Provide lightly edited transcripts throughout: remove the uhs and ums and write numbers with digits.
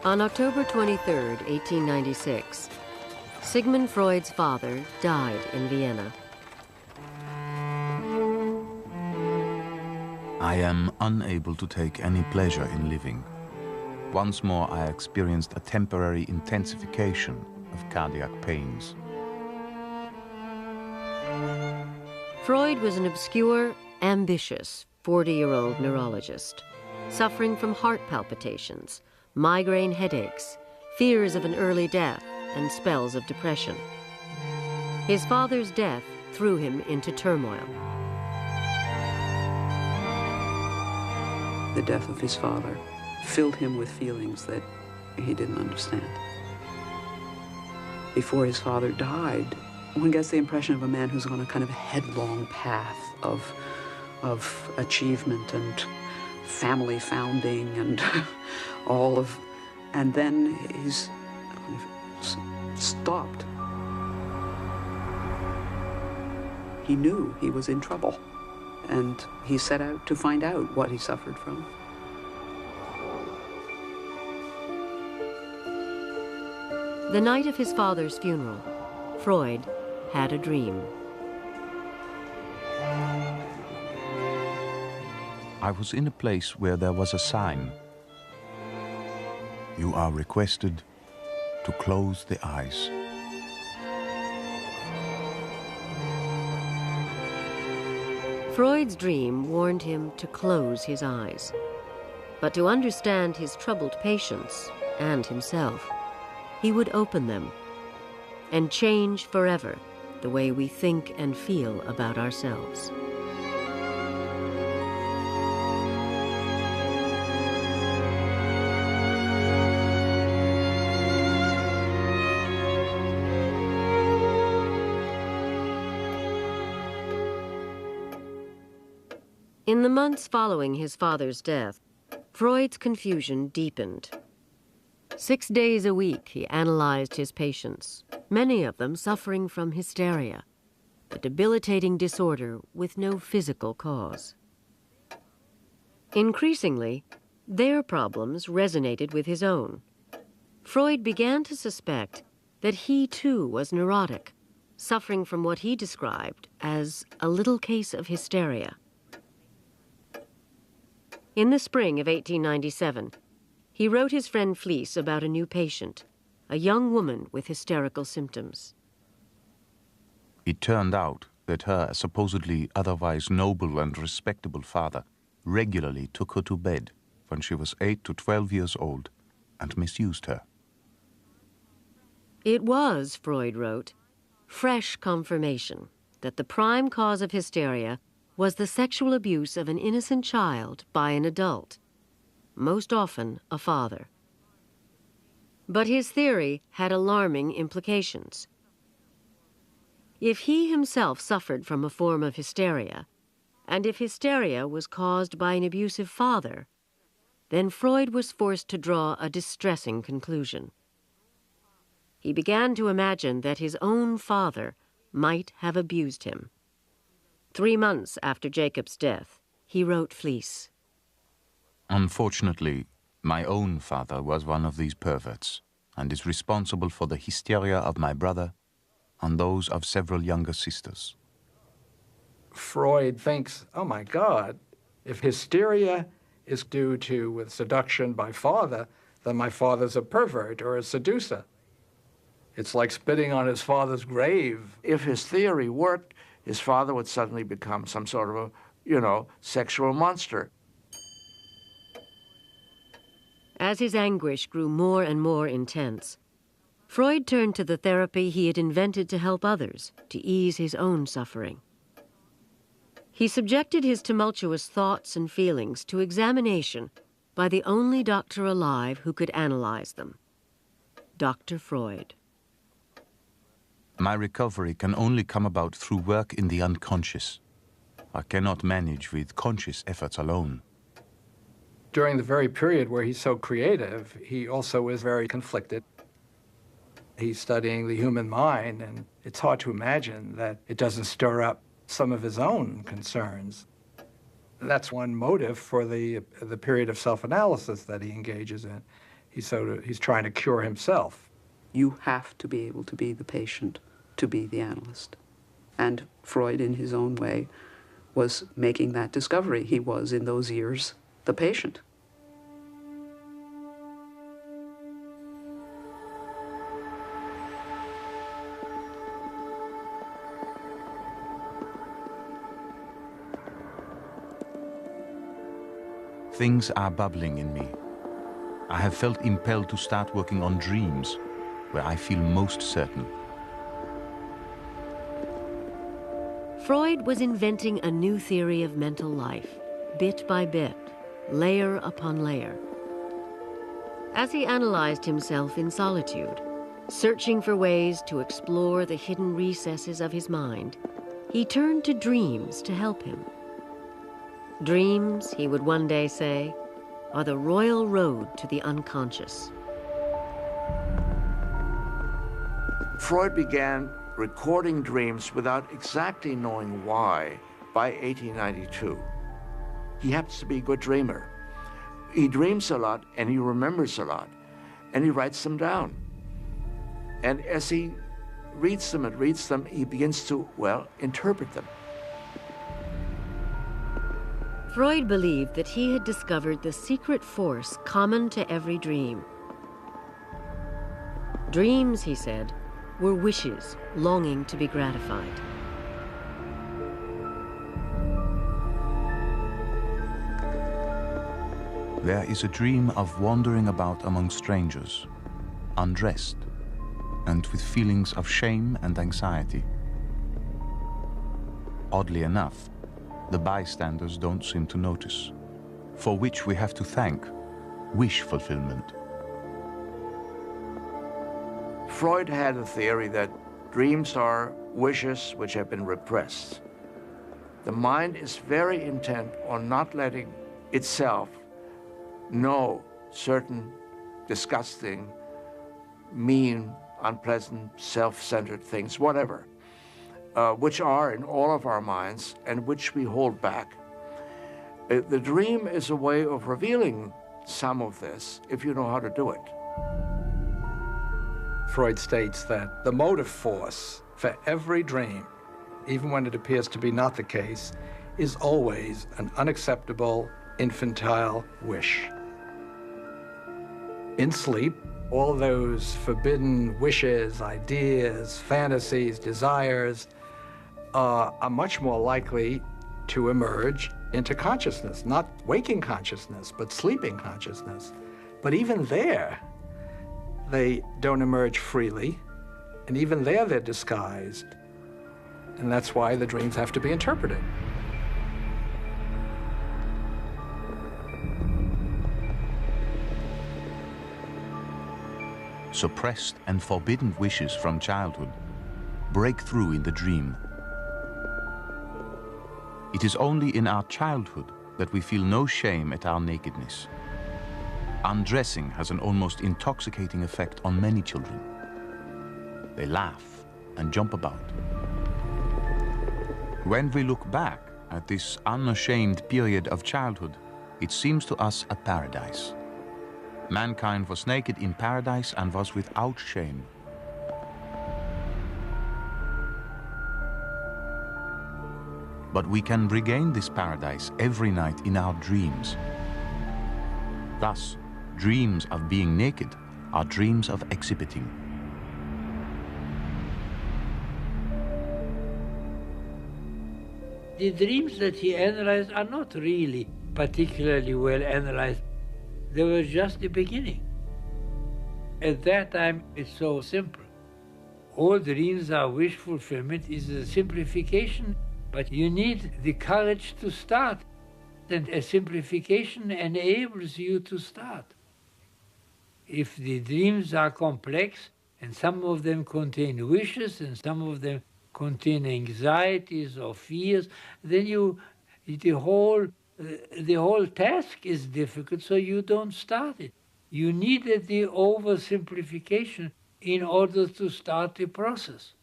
On October 23, 1896, Sigmund Freud's father died in Vienna. I am unable to take any pleasure in living. Once more I experienced a temporary intensification of cardiac pains. Freud was an obscure, ambitious 40-year-old neurologist, suffering from heart palpitations, migraine headaches, fears of an early death, and spells of depression. His father's death threw him into turmoil. The death of his father filled him with feelings that he didn't understand. Before his father died, one gets the impression of a man who's on a kind of headlong path of achievement and family founding and and then he's stopped. He knew he was in trouble, and he set out to find out what he suffered from. The night of his father's funeral, Freud had a dream. I was in a place where there was a sign. You are requested to close the eyes. Freud's dream warned him to close his eyes. But to understand his troubled patients and himself, he would open them and change forever the way we think and feel about ourselves. In the months following his father's death, Freud's confusion deepened. 6 days a week, he analyzed his patients, many of them suffering from hysteria, a debilitating disorder with no physical cause. Increasingly, their problems resonated with his own. Freud began to suspect that he too was neurotic, suffering from what he described as a little case of hysteria. In the spring of 1897, he wrote his friend Fliess about a new patient, a young woman with hysterical symptoms. It turned out that her supposedly otherwise noble and respectable father regularly took her to bed when she was 8 to 12 years old and misused her. It was, Freud wrote, fresh confirmation that the prime cause of hysteria was the sexual abuse of an innocent child by an adult, most often a father. But his theory had alarming implications. If he himself suffered from a form of hysteria, and if hysteria was caused by an abusive father, then Freud was forced to draw a distressing conclusion. He began to imagine that his own father might have abused him. 3 months after Jacob's death, he wrote Fliess, Unfortunately, my own father was one of these perverts and is responsible for the hysteria of my brother and those of several younger sisters. Freud thinks, oh my God, if hysteria is due to with seduction by father, then my father's a pervert or a seducer. It's like spitting on his father's grave. If his theory worked, his father would suddenly become some sort of a, sexual monster. As his anguish grew more and more intense, Freud turned to the therapy he had invented to help others, to ease his own suffering. He subjected his tumultuous thoughts and feelings to examination by the only doctor alive who could analyze them, Dr. Freud. My recovery can only come about through work in the unconscious. I cannot manage with conscious efforts alone. During the very period where he's so creative, he also is very conflicted. He's studying the human mind, and it's hard to imagine that it doesn't stir up some of his own concerns. That's one motive for the period of self-analysis that he engages in. He's trying to cure himself. You have to be able to be the patient, to be the analyst. And Freud, in his own way, was making that discovery. He was, in those years, the patient. Things are bubbling in me. I have felt impelled to start working on dreams, where I feel most certain. Freud was inventing a new theory of mental life, bit by bit, layer upon layer. As he analyzed himself in solitude, searching for ways to explore the hidden recesses of his mind, he turned to dreams to help him. Dreams, he would one day say, are the royal road to the unconscious. Freud began recording dreams without exactly knowing why by 1892. He happens to be a good dreamer. He dreams a lot and he remembers a lot and he writes them down. And as he reads them and reads them, he begins to, well, interpret them. Freud believed that he had discovered the secret force common to every dream. Dreams, he said, were wishes longing to be gratified. There is a dream of wandering about among strangers, undressed, and with feelings of shame and anxiety. Oddly enough, the bystanders don't seem to notice, for which we have to thank wish fulfillment. Freud had a theory that dreams are wishes which have been repressed. The mind is very intent on not letting itself know certain disgusting, mean, unpleasant, self-centered things, whatever, which are in all of our minds and which we hold back. The dream is a way of revealing some of this if you know how to do it. Freud states that the motive force for every dream, even when it appears to be not the case, is always an unacceptable, infantile wish. In sleep, all those forbidden wishes, ideas, fantasies, desires are much more likely to emerge into consciousness, not waking consciousness, but sleeping consciousness. But even there, they don't emerge freely, and even there they're disguised. And that's why the dreams have to be interpreted. Suppressed and forbidden wishes from childhood break through in the dream. It is only in our childhood that we feel no shame at our nakedness. Undressing has an almost intoxicating effect on many children. They laugh and jump about. When we look back at this unashamed period of childhood, it seems to us a paradise. Mankind was naked in paradise and was without shame. But we can regain this paradise every night in our dreams. Thus, dreams of being naked are dreams of exhibiting. The dreams that he analyzed are not really particularly well analyzed. They were just the beginning. At that time, it's so simple. All dreams are wish fulfillment is a simplification, but you need the courage to start. And a simplification enables you to start. If the dreams are complex, and some of them contain wishes, and some of them contain anxieties or fears, then the whole task is difficult, so you don't start it. You needed the oversimplification in order to start the process.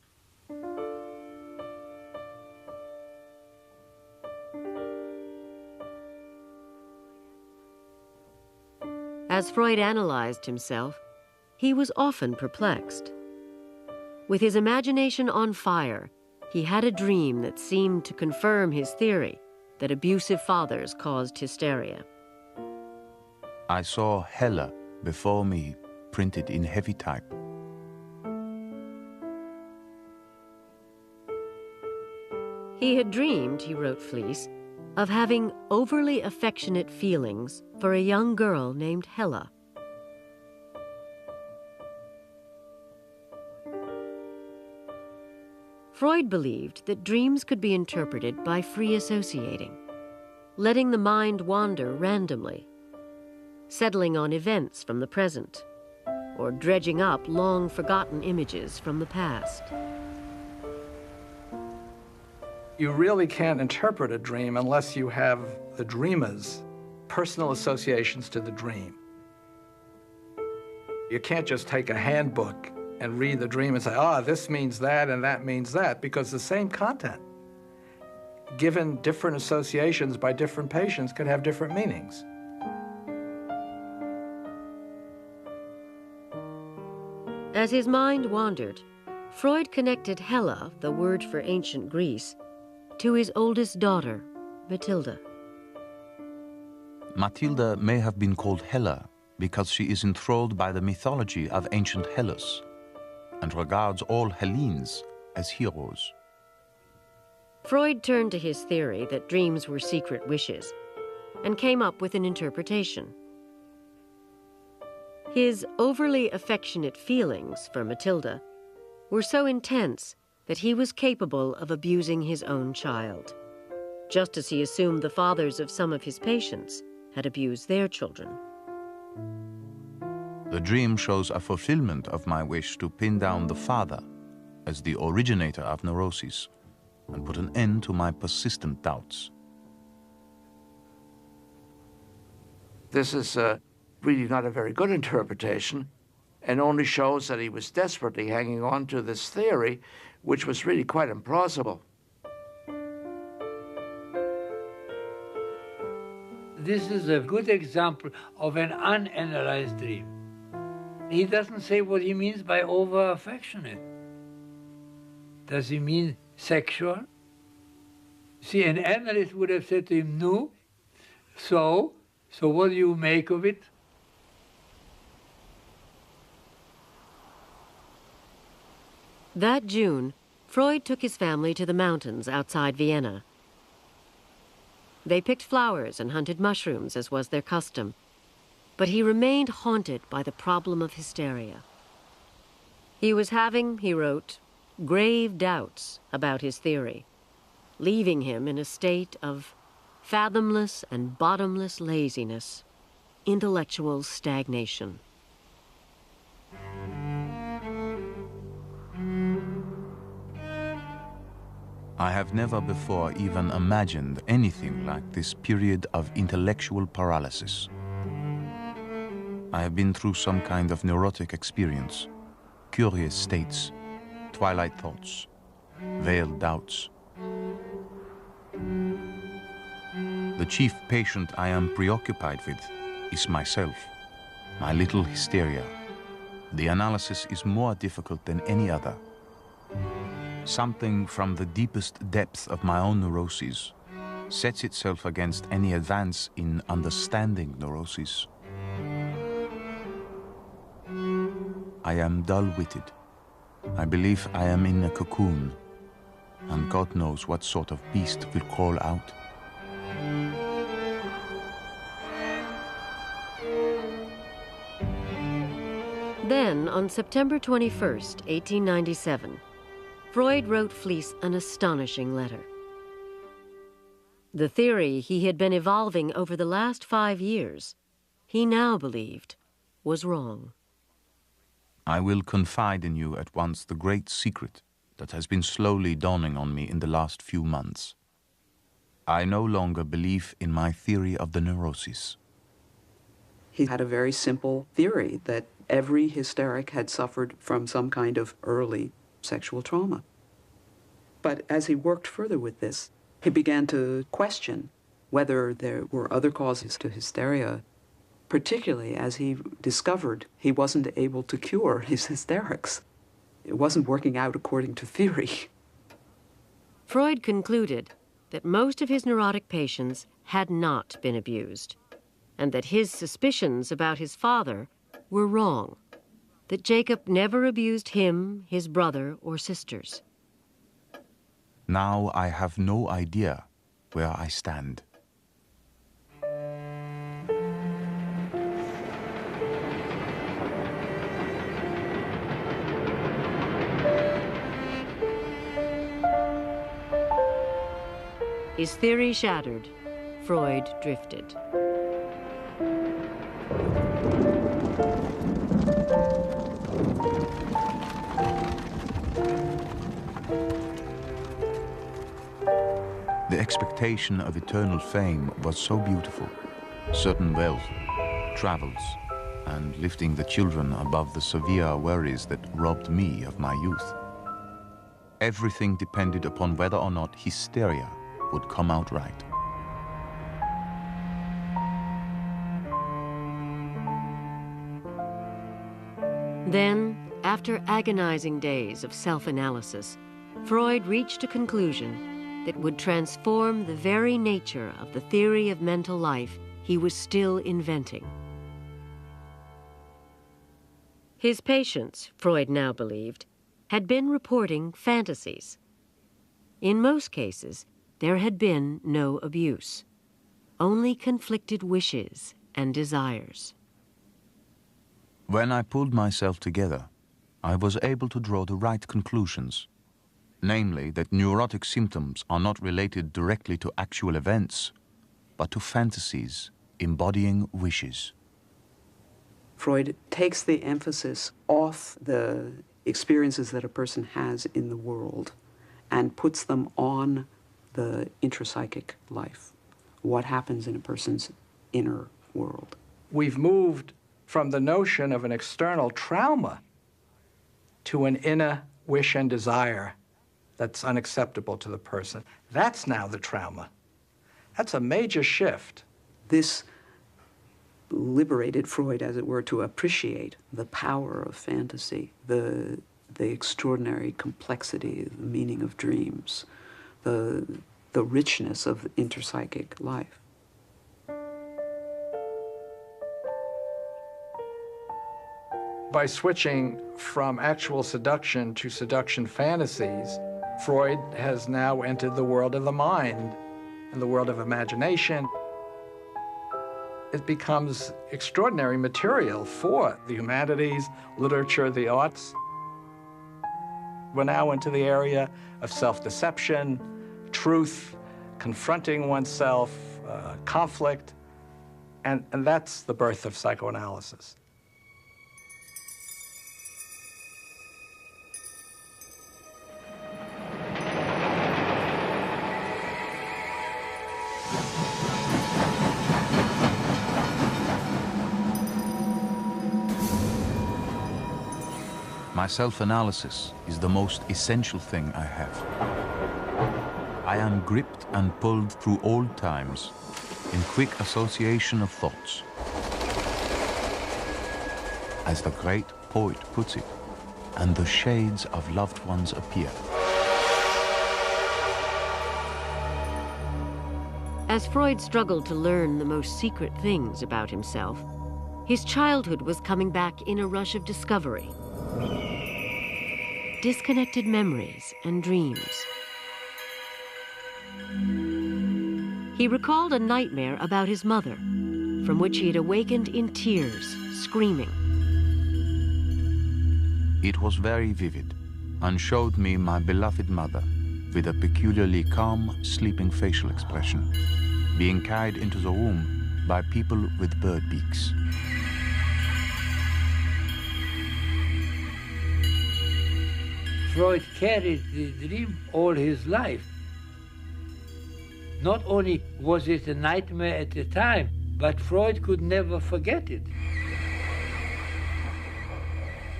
As Freud analyzed himself, he was often perplexed. With his imagination on fire, he had a dream that seemed to confirm his theory that abusive fathers caused hysteria. I saw Hella before me, printed in heavy type. He had dreamed, he wrote Fliess, of having overly affectionate feelings for a young girl named Hella. Freud believed that dreams could be interpreted by free associating, letting the mind wander randomly, settling on events from the present, or dredging up long-forgotten images from the past. You really can't interpret a dream unless you have the dreamer's personal associations to the dream. You can't just take a handbook and read the dream and say, ah, this means that and that means that, because the same content, given different associations by different patients, could have different meanings. As his mind wandered, Freud connected Hella, the word for ancient Greece, to his oldest daughter, Matilda. Matilda may have been called Hella because she is enthralled by the mythology of ancient Hellas and regards all Hellenes as heroes. Freud turned to his theory that dreams were secret wishes and came up with an interpretation. His overly affectionate feelings for Matilda were so intense that he was capable of abusing his own child, just as he assumed the fathers of some of his patients had abused their children. The dream shows a fulfillment of my wish to pin down the father as the originator of neuroses and put an end to my persistent doubts. This is really not a very good interpretation, and only shows that he was desperately hanging on to this theory, which was really quite implausible. This is a good example of an unanalyzed dream. He doesn't say what he means by over-affectionate. Does he mean sexual? See, an analyst would have said to him, no, so what do you make of it? That June, Freud took his family to the mountains outside Vienna. They picked flowers and hunted mushrooms, as was their custom. But he remained haunted by the problem of hysteria. He was having, he wrote, grave doubts about his theory, leaving him in a state of fathomless and bottomless laziness, intellectual stagnation. I have never before even imagined anything like this period of intellectual paralysis. I have been through some kind of neurotic experience, curious states, twilight thoughts, veiled doubts. The chief patient I am preoccupied with is myself, my little hysteria. The analysis is more difficult than any other. Something from the deepest depth of my own neuroses sets itself against any advance in understanding neuroses. I am dull-witted. I believe I am in a cocoon, and God knows what sort of beast will crawl out. Then, on September 21st, 1897, Freud wrote Fliess an astonishing letter. The theory he had been evolving over the last 5 years, he now believed, was wrong. I will confide in you at once the great secret that has been slowly dawning on me in the last few months. I no longer believe in my theory of the neuroses. He had a very simple theory that every hysteric had suffered from some kind of early sexual trauma. But as he worked further with this, he began to question whether there were other causes to hysteria, particularly as he discovered he wasn't able to cure his hysterics. It wasn't working out according to theory. Freud concluded that most of his neurotic patients had not been abused, and that his suspicions about his father were wrong, that Jacob never abused him, his brother, or sisters. Now I have no idea where I stand. His theory shattered, Freud drifted. The expectation of eternal fame was so beautiful. Certain wealth, travels, and lifting the children above the severe worries that robbed me of my youth. Everything depended upon whether or not hysteria would come out right. Then, after agonizing days of self-analysis, Freud reached a conclusion that would transform the very nature of the theory of mental life he was still inventing. His patients, Freud now believed, had been reporting fantasies. In most cases, there had been no abuse, only conflicted wishes and desires. When I pulled myself together, I was able to draw the right conclusions, namely that neurotic symptoms are not related directly to actual events, but to fantasies embodying wishes. Freud takes the emphasis off the experiences that a person has in the world and puts them on the intrapsychic life, what happens in a person's inner world. We've moved from the notion of an external trauma to an inner wish and desire that's unacceptable to the person. That's now the trauma. That's a major shift. This liberated Freud, as it were, to appreciate the power of fantasy, the extraordinary complexity, the meaning of dreams, the richness of interpsychic life. By switching from actual seduction to seduction fantasies, Freud has now entered the world of the mind and the world of imagination. It becomes extraordinary material for the humanities, literature, the arts. We're now into the area of self-deception, truth, confronting oneself, conflict, and that's the birth of psychoanalysis. My self-analysis is the most essential thing I have. I am gripped and pulled through old times in quick association of thoughts. As the great poet puts it, and the shades of loved ones appear. As Freud struggled to learn the most secret things about himself, his childhood was coming back in a rush of discovery. Disconnected memories and dreams. He recalled a nightmare about his mother, from which he had awakened in tears, screaming. It was very vivid and showed me my beloved mother with a peculiarly calm, sleeping facial expression, being carried into the room by people with bird beaks. Freud carried the dream all his life. Not only was it a nightmare at the time, but Freud could never forget it.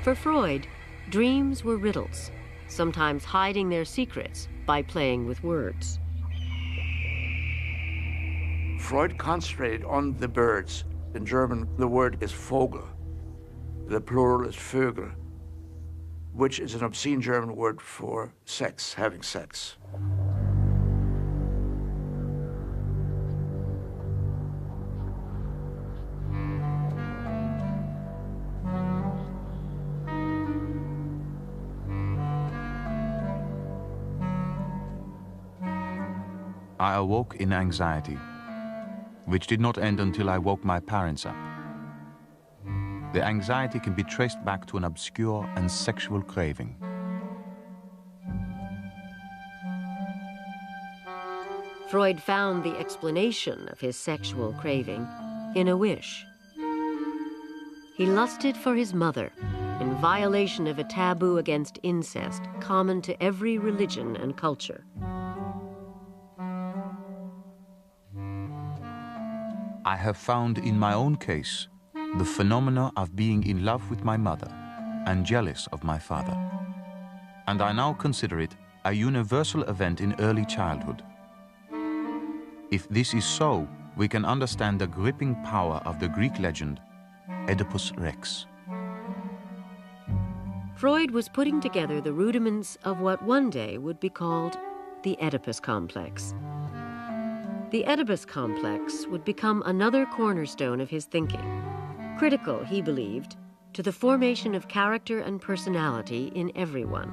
For Freud, dreams were riddles, sometimes hiding their secrets by playing with words. Freud concentrated on the birds In German, the word is Vogel. The plural is Vögel, which is an obscene German word for sex, having sex. I awoke in anxiety, which did not end until I woke my parents up. The anxiety can be traced back to an obscure and sexual craving. Freud found the explanation of his sexual craving in a wish. He lusted for his mother in violation of a taboo against incest common to every religion and culture. I have found in my own case the phenomena of being in love with my mother and jealous of my father. And I now consider it a universal event in early childhood. If this is so, we can understand the gripping power of the Greek legend, Oedipus Rex. Freud was putting together the rudiments of what one day would be called the Oedipus complex. The Oedipus complex would become another cornerstone of his thinking, critical, he believed, to the formation of character and personality in everyone.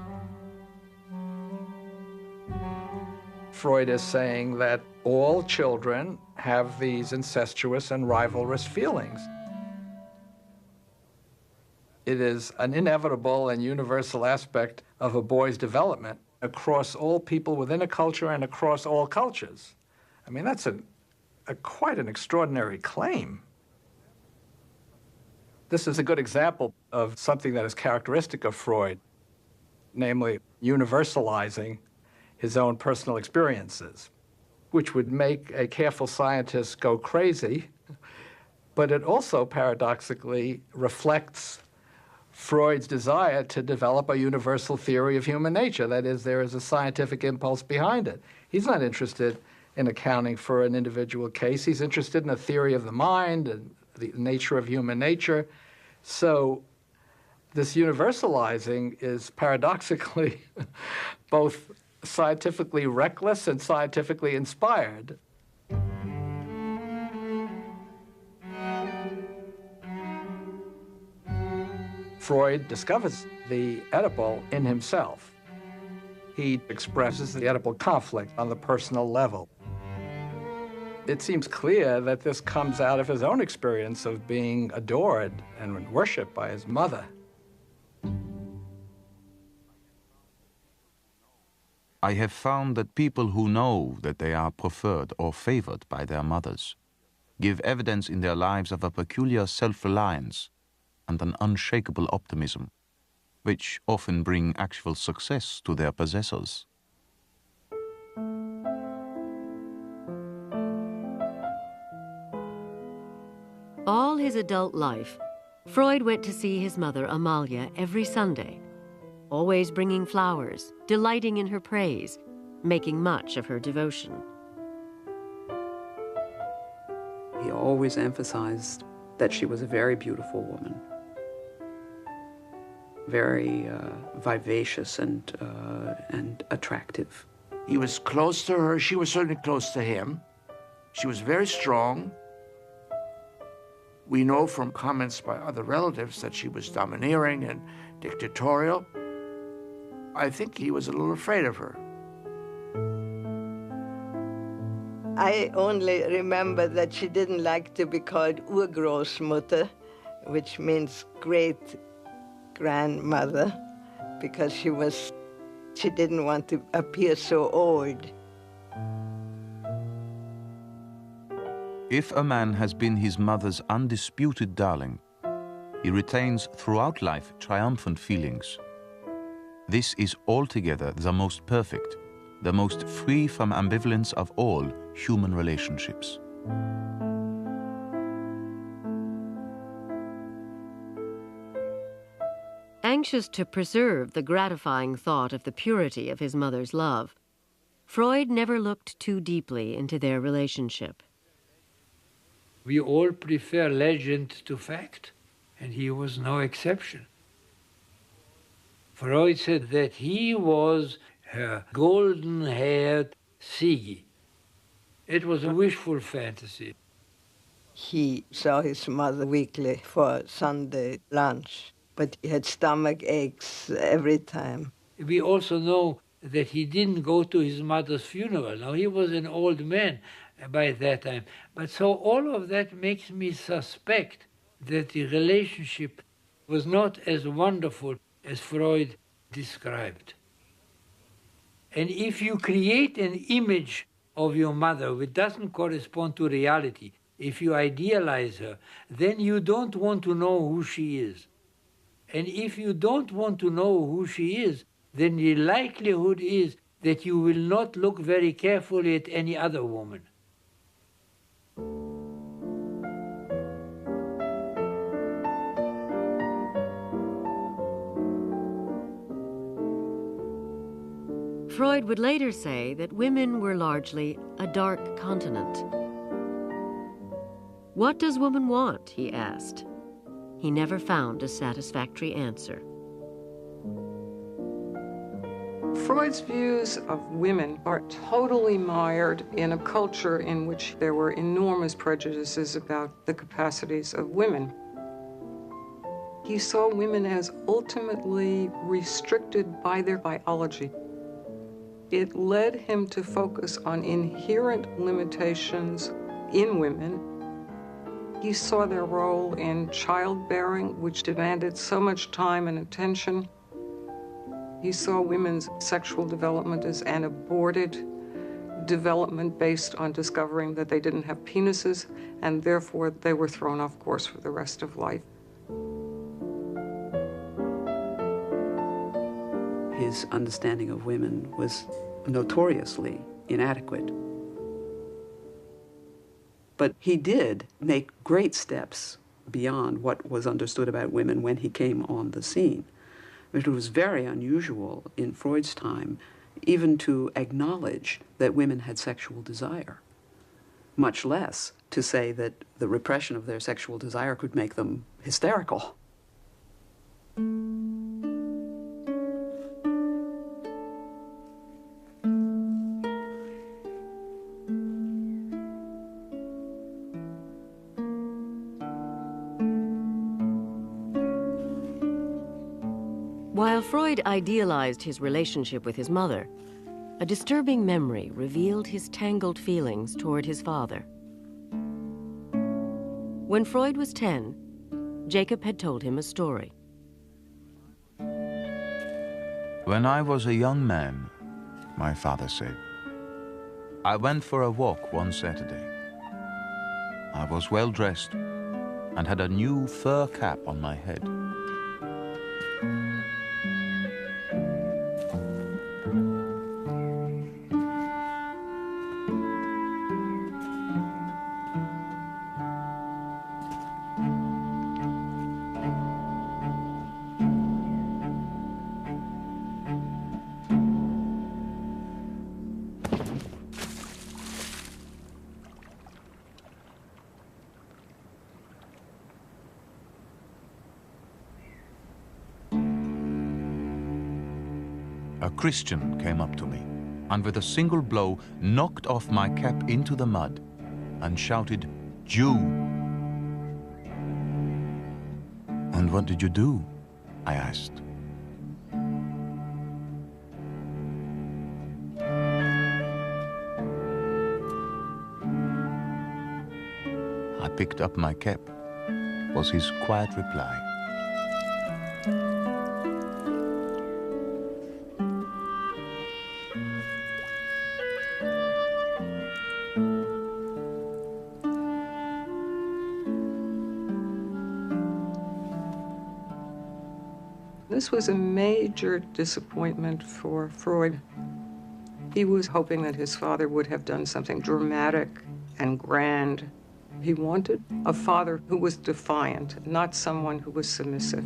Freud is saying that all children have these incestuous and rivalrous feelings. It is an inevitable and universal aspect of a boy's development across all people within a culture and across all cultures. I mean, that's quite an extraordinary claim. This is a good example of something that is characteristic of Freud, namely universalizing his own personal experiences, which would make a careful scientist go crazy, but it also paradoxically reflects Freud's desire to develop a universal theory of human nature. That is, there is a scientific impulse behind it. He's not interested in accounting for an individual case. He's interested in a theory of the mind and the nature of human nature. So this universalizing is paradoxically both scientifically reckless and scientifically inspired. Freud discovers the Oedipal in himself. He expresses the Oedipal conflict on the personal level. It seems clear that this comes out of his own experience of being adored and worshipped by his mother. I have found that people who know that they are preferred or favored by their mothers give evidence in their lives of a peculiar self-reliance and an unshakable optimism, which often bring actual success to their possessors. All his adult life, Freud went to see his mother, Amalia, every Sunday, always bringing flowers, delighting in her praise, making much of her devotion. He always emphasized that she was a very beautiful woman, very vivacious and attractive. He was close to her. She was certainly close to him. She was very strong. We know from comments by other relatives that she was domineering and dictatorial. I think he was a little afraid of her. I only remember that she didn't like to be called Urgroßmutter, which means great-grandmother, because she didn't want to appear so old. If a man has been his mother's undisputed darling, he retains throughout life triumphant feelings. This is altogether the most perfect, the most free from ambivalence of all human relationships. Anxious to preserve the gratifying thought of the purity of his mother's love, Freud never looked too deeply into their relationship. We all prefer legend to fact, and he was no exception. Freud said that he was her golden-haired Siggy. It was a wishful fantasy. He saw his mother weekly for Sunday lunch, but he had stomach aches every time. We also know that he didn't go to his mother's funeral. Now, he was an old man by that time. But so all of that makes me suspect that the relationship was not as wonderful as Freud described. And if you create an image of your mother which doesn't correspond to reality, if you idealize her, then you don't want to know who she is. And if you don't want to know who she is, then the likelihood is that you will not look very carefully at any other woman. Freud would later say that women were largely a dark continent. What does woman want, he asked. He never found a satisfactory answer. Freud's views of women are totally mired in a culture in which there were enormous prejudices about the capacities of women. He saw women as ultimately restricted by their biology. It led him to focus on inherent limitations in women. He saw their role in childbearing, which demanded so much time and attention. He saw women's sexual development as an aborted development based on discovering that they didn't have penises, and therefore they were thrown off course for the rest of life. His understanding of women was notoriously inadequate. But he did make great steps beyond what was understood about women when he came on the scene. It was very unusual in Freud's time even to acknowledge that women had sexual desire, much less to say that the repression of their sexual desire could make them hysterical. While Freud idealized his relationship with his mother, a disturbing memory revealed his tangled feelings toward his father. When Freud was 10, Jacob had told him a story. When I was a young man, my father said, I went for a walk one Saturday. I was well dressed and had a new fur cap on my head. A Christian came up to me and with a single blow knocked off my cap into the mud and shouted, "Jew!" "And what did you do?" I asked. "I picked up my cap," was his quiet reply. This was a major disappointment for Freud. He was hoping that his father would have done something dramatic and grand. He wanted a father who was defiant, not someone who was submissive.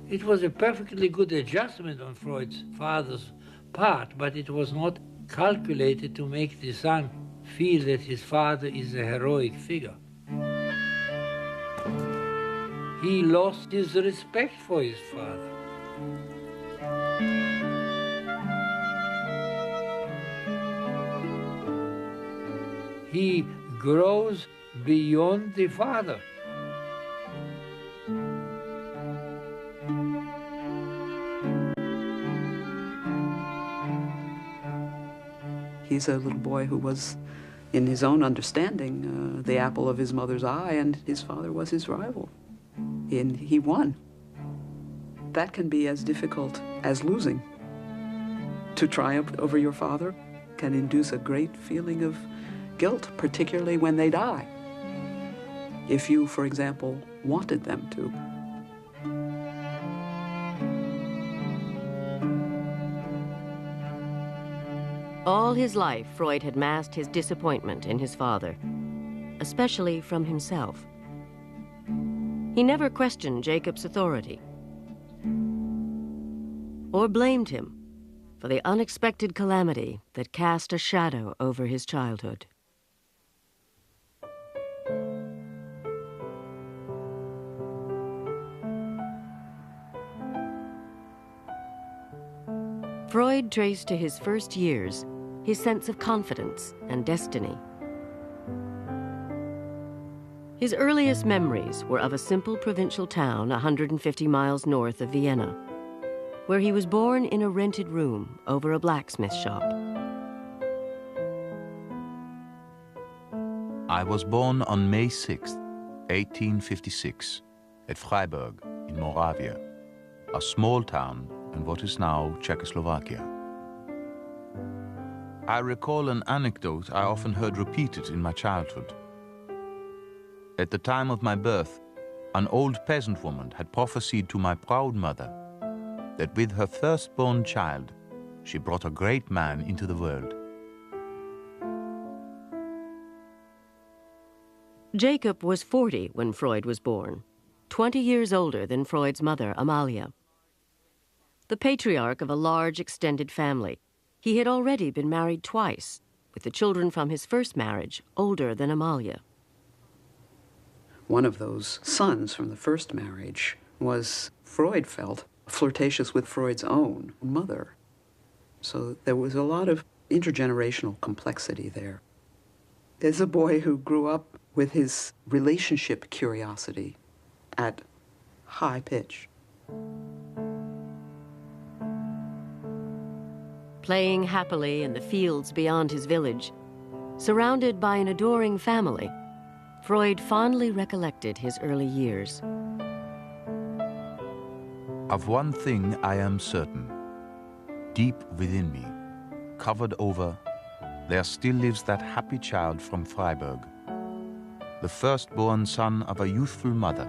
It was a perfectly good adjustment on Freud's father's part, but it was not calculated to make the son feel that his father is a heroic figure. He lost his respect for his father. He grows beyond the father. He's a little boy who was, in his own understanding, the apple of his mother's eye, and his father was his rival. And he won. That can be as difficult as losing. To triumph over your father can induce a great feeling of guilt, particularly when they die. If you, for example, wanted them to. All his life, Freud had masked his disappointment in his father, especially from himself. He never questioned Jacob's authority or blamed him for the unexpected calamity that cast a shadow over his childhood. Freud traced to his first years his sense of confidence and destiny. His earliest memories were of a simple provincial town 150 miles north of Vienna, where he was born in a rented room over a blacksmith shop. I was born on May 6, 1856, at Freiburg in Moravia, a small town in what is now Czechoslovakia. I recall an anecdote I often heard repeated in my childhood. At the time of my birth, an old peasant woman had prophesied to my proud mother that with her firstborn child, she brought a great man into the world. Jacob was 40 when Freud was born, 20 years older than Freud's mother, Amalia. The patriarch of a large extended family, he had already been married twice, with the children from his first marriage older than Amalia. One of those sons from the first marriage was, Freud felt, flirtatious with Freud's own mother. So there was a lot of intergenerational complexity there. There's a boy who grew up with his relationship curiosity at high pitch. Playing happily in the fields beyond his village, surrounded by an adoring family, Freud fondly recollected his early years. Of one thing I am certain. Deep within me, covered over, there still lives that happy child from Freiburg, the firstborn son of a youthful mother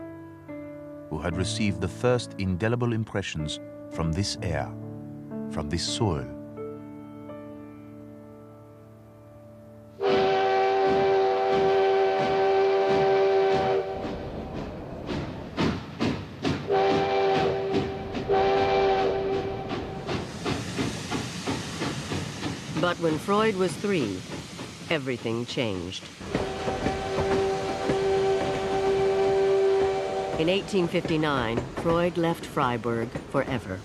who had received the first indelible impressions from this air, from this soil. But when Freud was 3, everything changed. In 1859, Freud left Freiburg forever.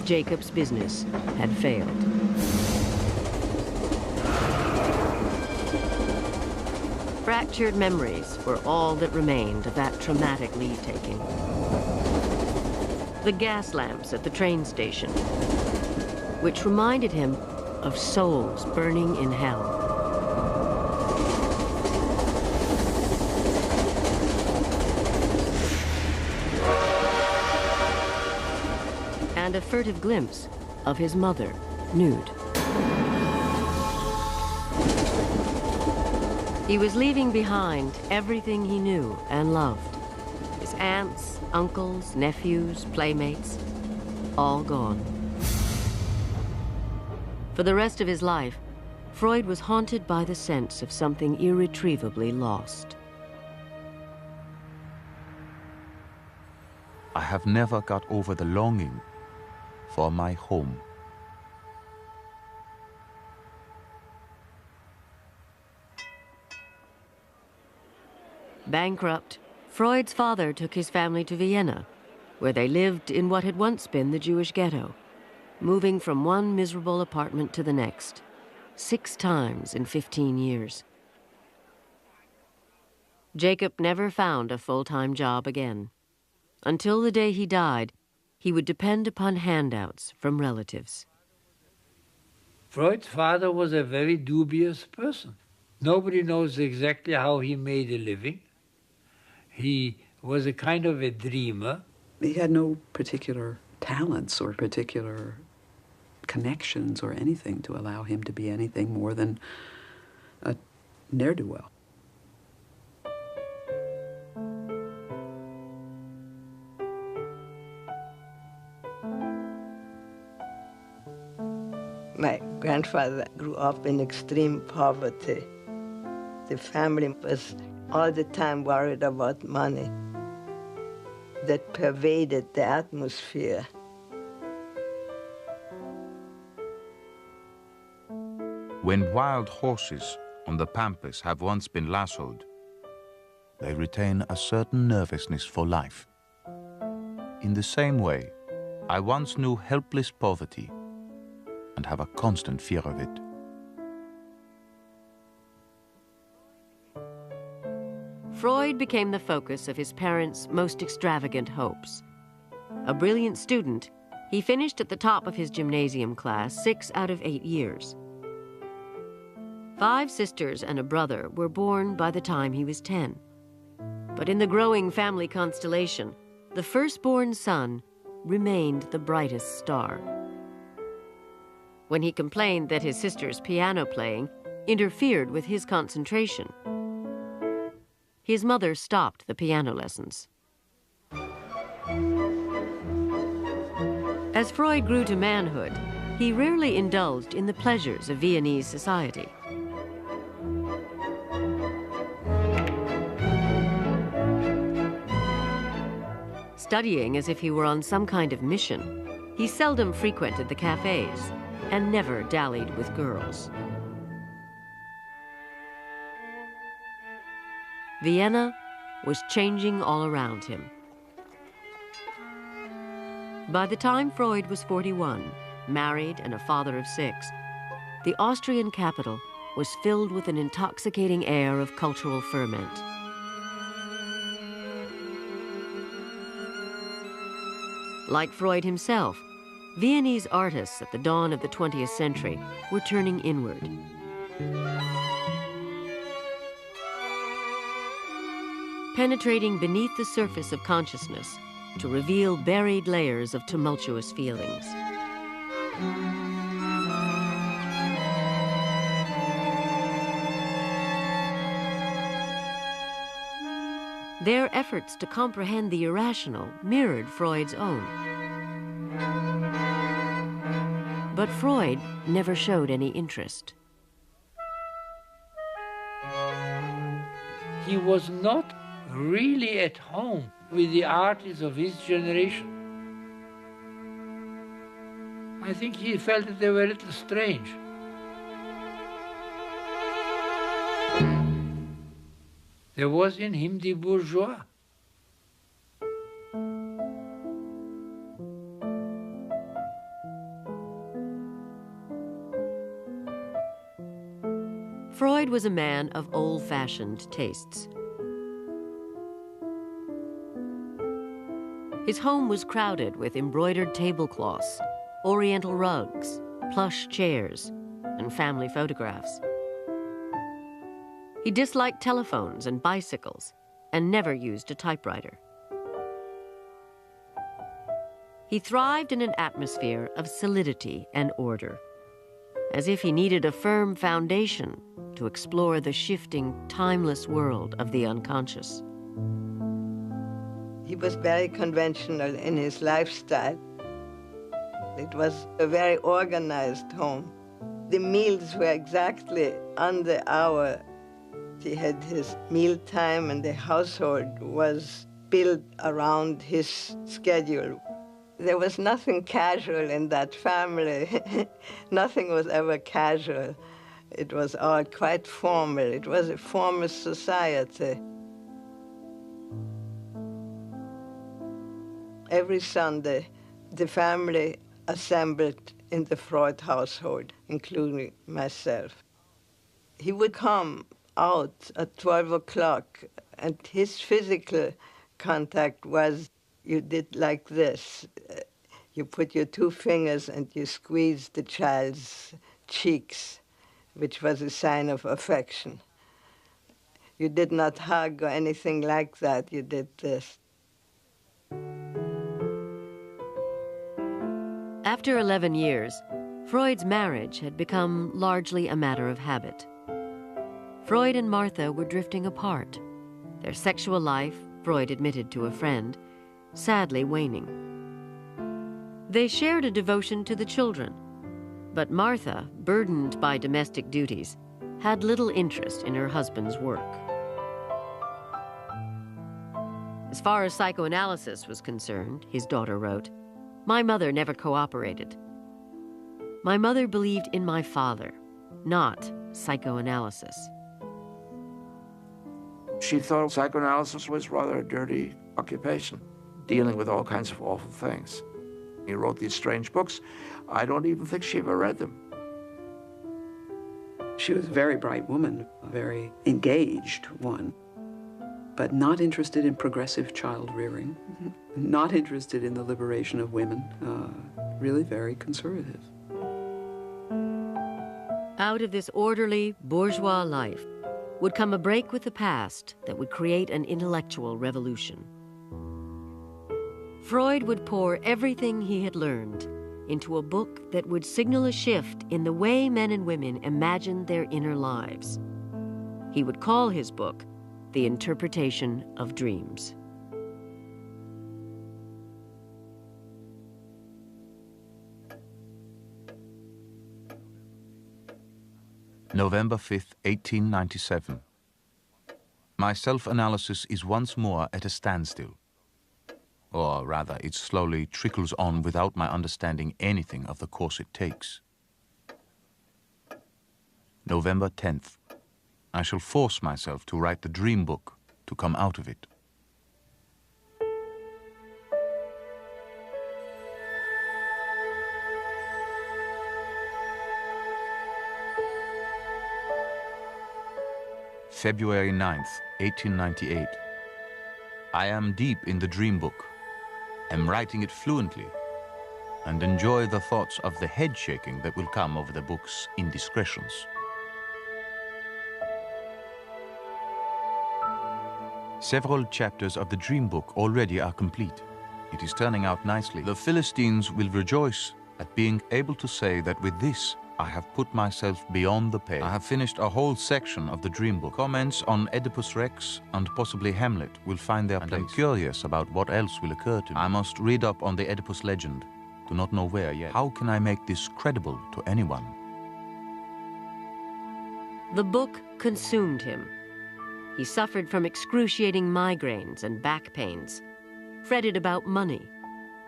Jacob's business had failed. Fractured memories were all that remained of that traumatic leave-taking. The gas lamps at the train station, which reminded him of souls burning in hell. And a furtive glimpse of his mother, nude. He was leaving behind everything he knew and loved. His aunts, uncles, nephews, playmates, all gone. For the rest of his life, Freud was haunted by the sense of something irretrievably lost. I have never got over the longing for my home. Bankrupt, Freud's father took his family to Vienna, where they lived in what had once been the Jewish ghetto, moving from one miserable apartment to the next, 6 times in 15 years. Jacob never found a full-time job again. Until the day he died, he would depend upon handouts from relatives. Freud's father was a very dubious person. Nobody knows exactly how he made a living. He was a kind of a dreamer. He had no particular talents or particular connections or anything to allow him to be anything more than a ne'er-do-well. My grandfather grew up in extreme poverty. The family was all the time worried about money. That pervaded the atmosphere. When wild horses on the pampas have once been lassoed, they retain a certain nervousness for life. In the same way, I once knew helpless poverty and have a constant fear of it. Freud became the focus of his parents' most extravagant hopes. A brilliant student, he finished at the top of his gymnasium class 6 out of 8 years. 5 sisters and a brother were born by the time he was 10. But in the growing family constellation, the firstborn son remained the brightest star. When he complained that his sister's piano playing interfered with his concentration, his mother stopped the piano lessons. As Freud grew to manhood, he rarely indulged in the pleasures of Viennese society. Studying as if he were on some kind of mission, he seldom frequented the cafes and never dallied with girls. Vienna was changing all around him. By the time Freud was 41, married and a father of 6, the Austrian capital was filled with an intoxicating air of cultural ferment. Like Freud himself, Viennese artists at the dawn of the 20th century were turning inward. Penetrating beneath the surface of consciousness to reveal buried layers of tumultuous feelings. Their efforts to comprehend the irrational mirrored Freud's own. But Freud never showed any interest. He was not really at home with the artists of his generation. I think he felt that they were a little strange. There was in him the bourgeois. Freud was a man of old-fashioned tastes. His home was crowded with embroidered tablecloths, oriental rugs, plush chairs, and family photographs. He disliked telephones and bicycles and never used a typewriter. He thrived in an atmosphere of solidity and order, as if he needed a firm foundation to explore the shifting, timeless world of the unconscious. He was very conventional in his lifestyle. It was a very organized home. The meals were exactly on the hour. He had his mealtime, and the household was built around his schedule. There was nothing casual in that family. Nothing was ever casual. It was all quite formal. It was a formal society. Every Sunday, the family assembled in the Freud household, including myself. He would come out at 12 o'clock, and his physical contact was, you did like this. You put your two fingers and you squeeze the child's cheeks, which was a sign of affection. You did not hug or anything like that. You did this. After 11 years, Freud's marriage had become largely a matter of habit. Freud and Martha were drifting apart, their sexual life, Freud admitted to a friend, sadly waning. They shared a devotion to the children, but Martha, burdened by domestic duties, had little interest in her husband's work. As far as psychoanalysis was concerned, his daughter wrote, my mother never cooperated. My mother believed in my father, not psychoanalysis. She thought psychoanalysis was rather a dirty occupation, dealing with all kinds of awful things. He wrote these strange books. I don't even think she ever read them. She was a very bright woman, a very engaged one, but not interested in progressive child rearing, not interested in the liberation of women, really very conservative. Out of this orderly, bourgeois life would come a break with the past that would create an intellectual revolution. Freud would pour everything he had learned into a book that would signal a shift in the way men and women imagined their inner lives. He would call his book The Interpretation of Dreams. November 5th, 1897. My self-analysis is once more at a standstill. Or rather, it slowly trickles on without my understanding anything of the course it takes. November 10th. I shall force myself to write the dream book to come out of it. February 9th, 1898. I am deep in the dream book, am writing it fluently, and enjoy the thoughts of the head shaking that will come over the book's indiscretions. Several chapters of the dream book already are complete. It is turning out nicely. The Philistines will rejoice at being able to say that with this I have put myself beyond the pale. I have finished a whole section of the dream book. Comments on Oedipus Rex and possibly Hamlet will find their place. I'm curious about what else will occur to me. I must read up on the Oedipus legend. Do not know where yet. How can I make this credible to anyone? The book consumed him. He suffered from excruciating migraines and back pains, fretted about money,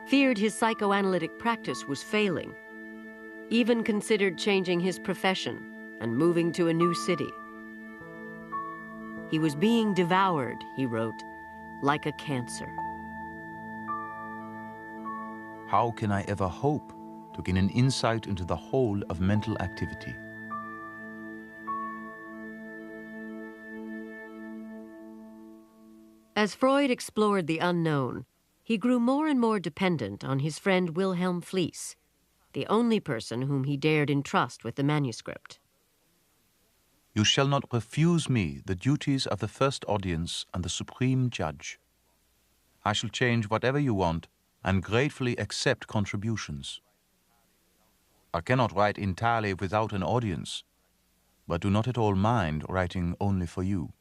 feared his psychoanalytic practice was failing, even considered changing his profession and moving to a new city. He was being devoured, he wrote, like a cancer. How can I ever hope to gain an insight into the whole of mental activity? As Freud explored the unknown, he grew more and more dependent on his friend Wilhelm Fliess, the only person whom he dared entrust with the manuscript. You shall not refuse me the duties of the first audience and the supreme judge. I shall change whatever you want and gratefully accept contributions. I cannot write entirely without an audience, but do not at all mind writing only for you.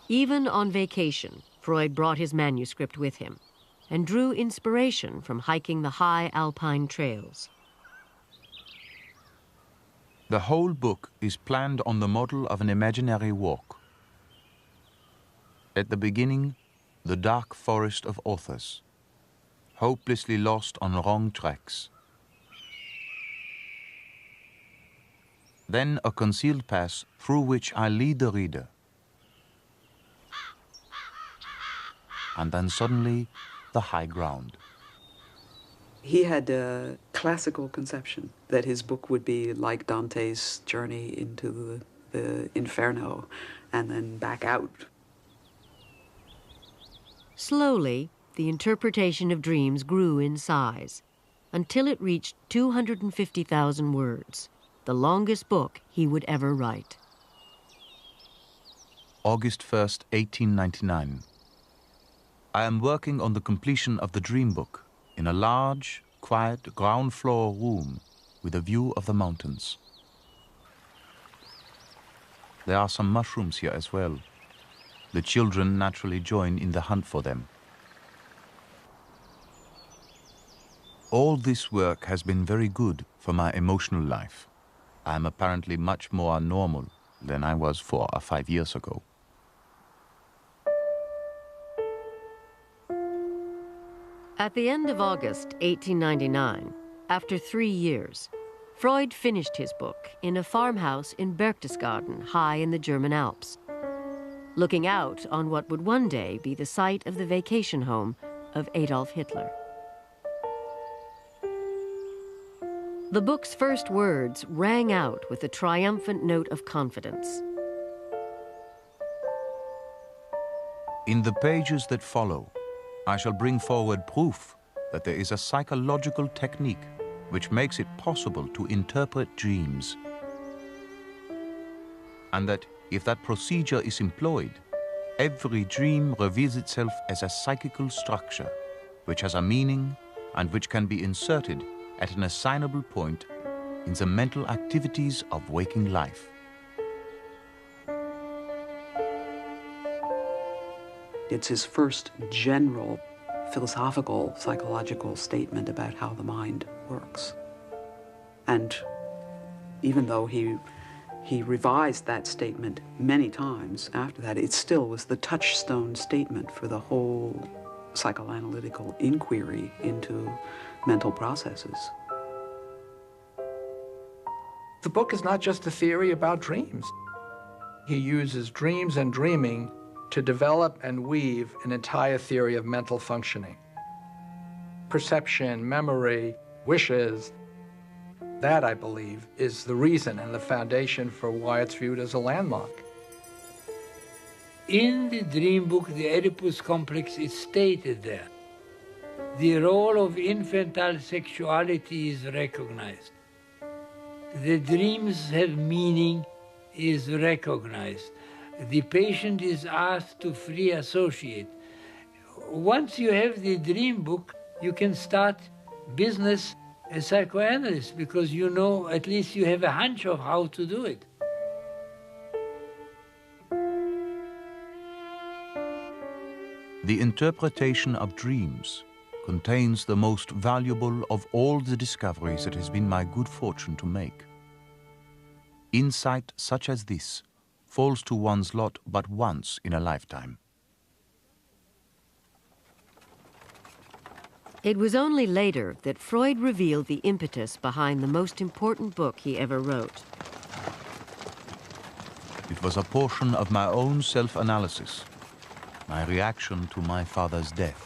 Even on vacation, Freud brought his manuscript with him and drew inspiration from hiking the high alpine trails. The whole book is planned on the model of an imaginary walk. At the beginning, the dark forest of authors, hopelessly lost on wrong tracks. Then a concealed path through which I lead the reader, and then suddenly the high ground. He had a classical conception that his book would be like Dante's journey into the Inferno and then back out. Slowly, the interpretation of dreams grew in size until it reached 250,000 words, the longest book he would ever write. August 1st, 1899. I am working on the completion of the dream book in a large, quiet ground floor room with a view of the mountains. There are some mushrooms here as well. The children naturally join in the hunt for them. All this work has been very good for my emotional life. I am apparently much more normal than I was 4 or 5 years ago. At the end of August 1899, after 3 years, Freud finished his book in a farmhouse in Berchtesgaden, high in the German Alps, looking out on what would one day be the site of the vacation home of Adolf Hitler. The book's first words rang out with a triumphant note of confidence. In the pages that follow, I shall bring forward proof that there is a psychological technique which makes it possible to interpret dreams, and that if that procedure is employed, every dream reveals itself as a psychical structure which has a meaning and which can be inserted at an assignable point in the mental activities of waking life. It's his first general philosophical, psychological statement about how the mind works. And even though he revised that statement many times after that, it still was the touchstone statement for the whole psychoanalytical inquiry into mental processes. The book is not just a theory about dreams. He uses dreams and dreaming to develop and weave an entire theory of mental functioning. Perception, memory, wishes, that, I believe, is the reason and the foundation for why it's viewed as a landmark. In the dream book, the Oedipus complex is stated there. The role of infantile sexuality is recognized. The dreams have meaning is recognized. The patient is asked to free associate. Once you have the dream book, you can start business as psychoanalyst because you know, at least you have a hunch of how to do it. The interpretation of dreams contains the most valuable of all the discoveries it has been my good fortune to make. Insight such as this falls to one's lot but once in a lifetime. It was only later that Freud revealed the impetus behind the most important book he ever wrote. It was a portion of my own self-analysis, my reaction to my father's death.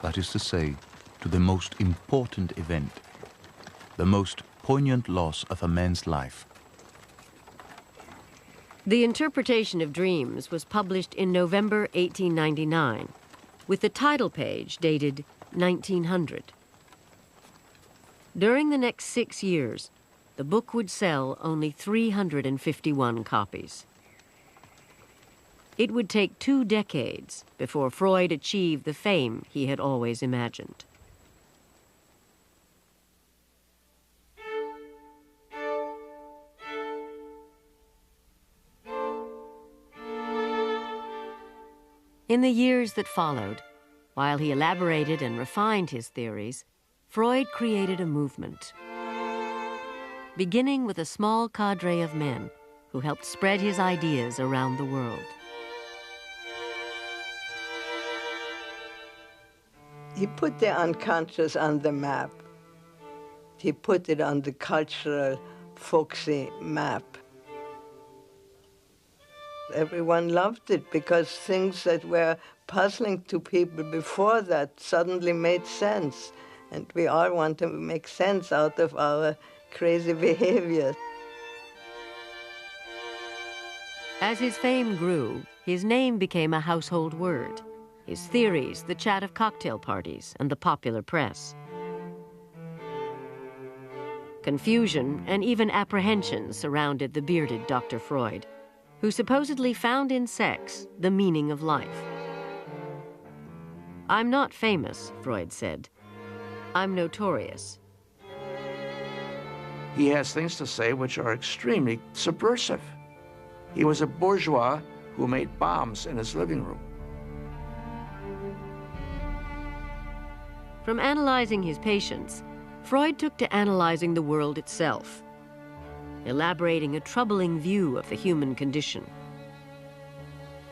That is to say, to the most important event, the most poignant loss of a man's life. The Interpretation of Dreams was published in November 1899, with the title page dated 1900. During the next 6 years, the book would sell only 351 copies. It would take 2 decades before Freud achieved the fame he had always imagined. In the years that followed, while he elaborated and refined his theories, Freud created a movement, beginning with a small cadre of men who helped spread his ideas around the world. He put the unconscious on the map. He put it on the cultural, folksy map. everyone loved it because things that were puzzling to people before that suddenly made sense. And we all want to make sense out of our crazy behavior. As his fame grew, his name became a household word. His theories, the chat of cocktail parties, and the popular press. Confusion and even apprehension surrounded the bearded Dr. Freud, who supposedly found in sex the meaning of life. "I'm not famous," Freud said. "I'm notorious." He has things to say which are extremely subversive. He was a bourgeois who made bombs in his living room. From analyzing his patients, Freud took to analyzing the world itself, elaborating a troubling view of the human condition.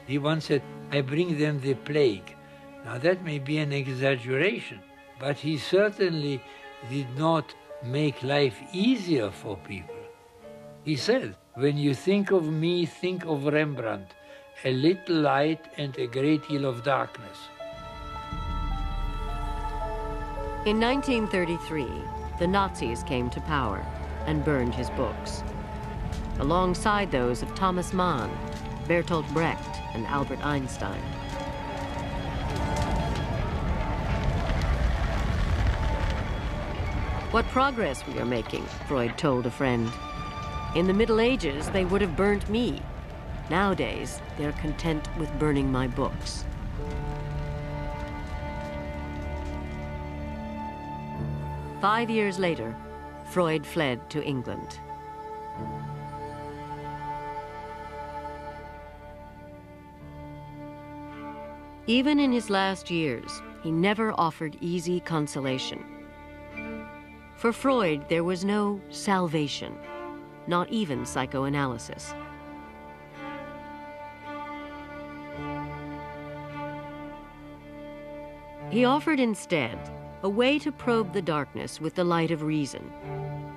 He once said, "I bring them the plague." Now that may be an exaggeration, but he certainly did not make life easier for people. He said, "When you think of me, think of Rembrandt, a little light and a great deal of darkness." In 1933, the Nazis came to power and burned his books, alongside those of Thomas Mann, Bertolt Brecht, and Albert Einstein. "What progress we are making," Freud told a friend. "In the Middle Ages, they would have burnt me. Nowadays, they're content with burning my books." Five years later, Freud fled to England. Even in his last years, he never offered easy consolation. For Freud, there was no salvation, not even psychoanalysis. He offered instead a way to probe the darkness with the light of reason,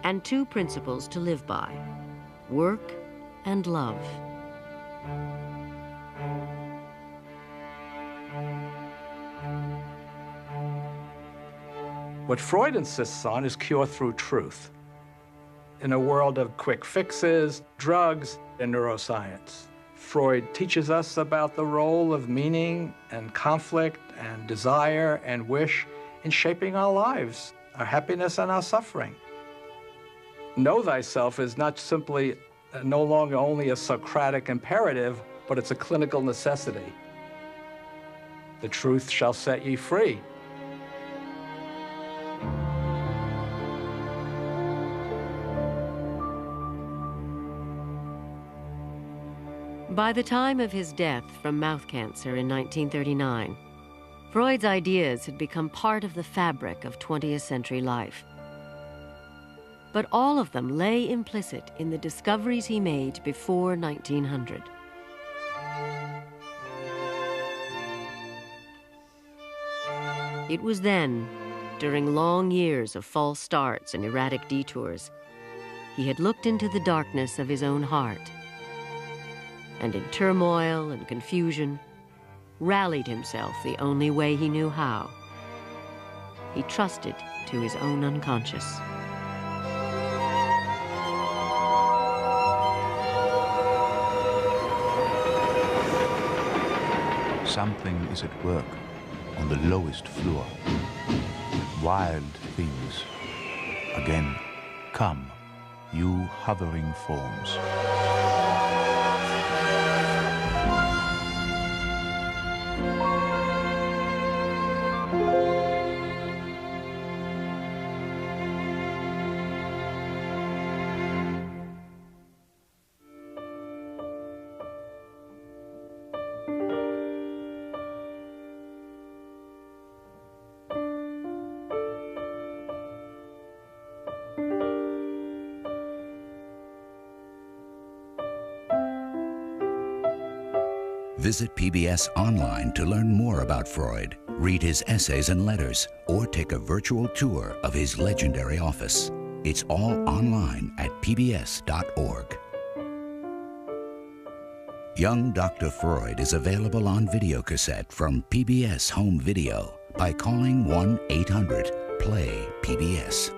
and two principles to live by: work and love. What Freud insists on is cure through truth. In a world of quick fixes, drugs, and neuroscience, Freud teaches us about the role of meaning and conflict and desire and wish in shaping our lives, our happiness and our suffering. Know thyself is not simply no longer only a Socratic imperative, but it's a clinical necessity. The truth shall set ye free. By the time of his death from mouth cancer in 1939, Freud's ideas had become part of the fabric of 20th century life. But all of them lay implicit in the discoveries he made before 1900. It was then, during long years of false starts and erratic detours, he had looked into the darkness of his own heart, and in turmoil and confusion, rallied himself the only way he knew how. He trusted to his own unconscious. Something is at work on the lowest floor. Wild things. Again, come, you hovering forms. Visit PBS online to learn more about Freud, read his essays and letters, or take a virtual tour of his legendary office. It's all online at pbs.org. Young Dr. Freud is available on videocassette from PBS Home Video by calling 1-800-PLAY-PBS.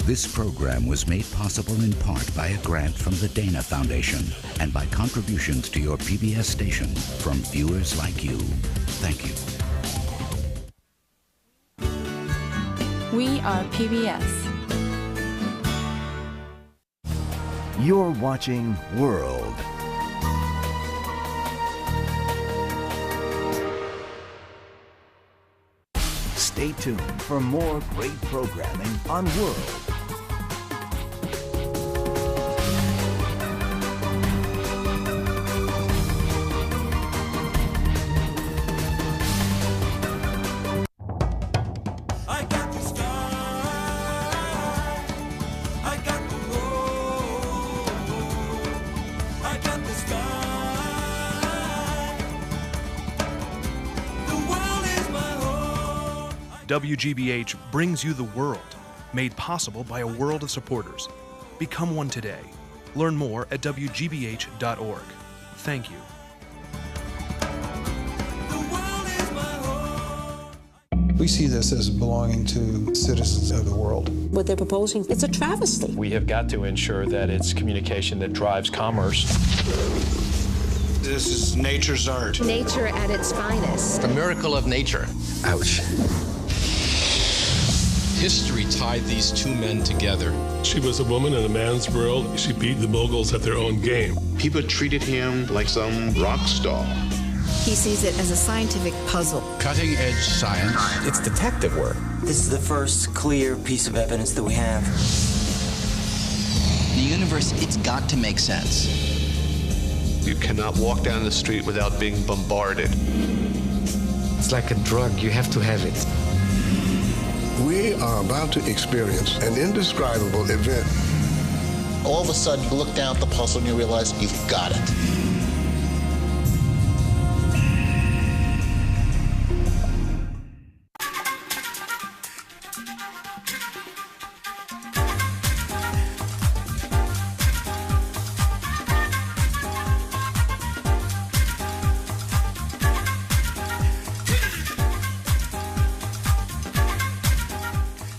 This program was made possible in part by a grant from the Dana Foundation and by contributions to your PBS station from viewers like you. Thank you. We are PBS. You're watching World. Stay tuned for more great programming on World. WGBH brings you the world, made possible by a world of supporters. Become one today. Learn more at WGBH.org. Thank you. We see this as belonging to citizens of the world. What they're proposing, it's a travesty. We have got to ensure that it's communication that drives commerce. This is nature's art. Nature at its finest. The miracle of nature. Ouch. History tied these two men together. She was a woman in a man's world. She beat the Moguls at their own game. People treated him like some rock star. He sees it as a scientific puzzle. Cutting-edge science. It's detective work. This is the first clear piece of evidence that we have. The universe, it's got to make sense. You cannot walk down the street without being bombarded. It's like a drug. You have to have it. We are about to experience an indescribable event. All of a sudden, you look down at the puzzle and you realize you've got it.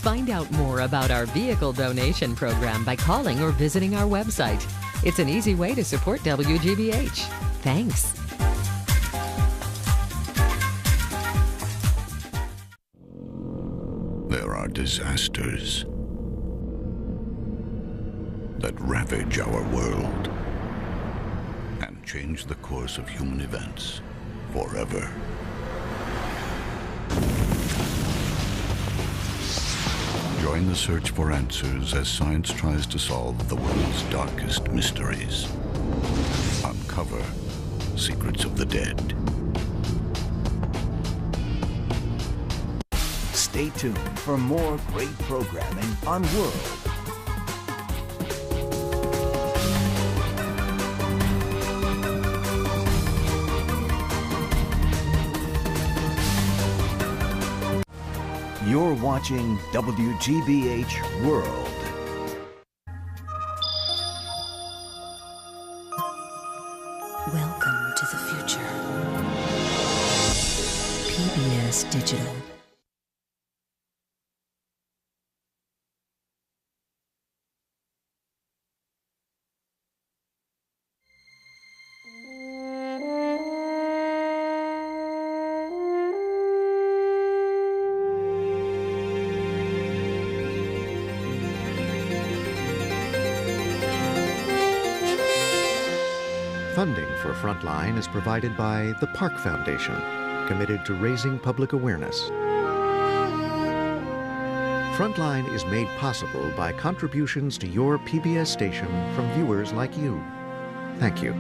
Find out more about our vehicle donation program by calling or visiting our website. It's an easy way to support WGBH. Thanks. There are disasters that ravage our world and change the course of human events forever. Join the search for answers as science tries to solve the world's darkest mysteries. Uncover secrets of the dead. Stay tuned for more great programming on World. You're watching WGBH World. Welcome to the future. PBS Digital. Funding for Frontline is provided by the Park Foundation, committed to raising public awareness. Frontline is made possible by contributions to your PBS station from viewers like you. Thank you.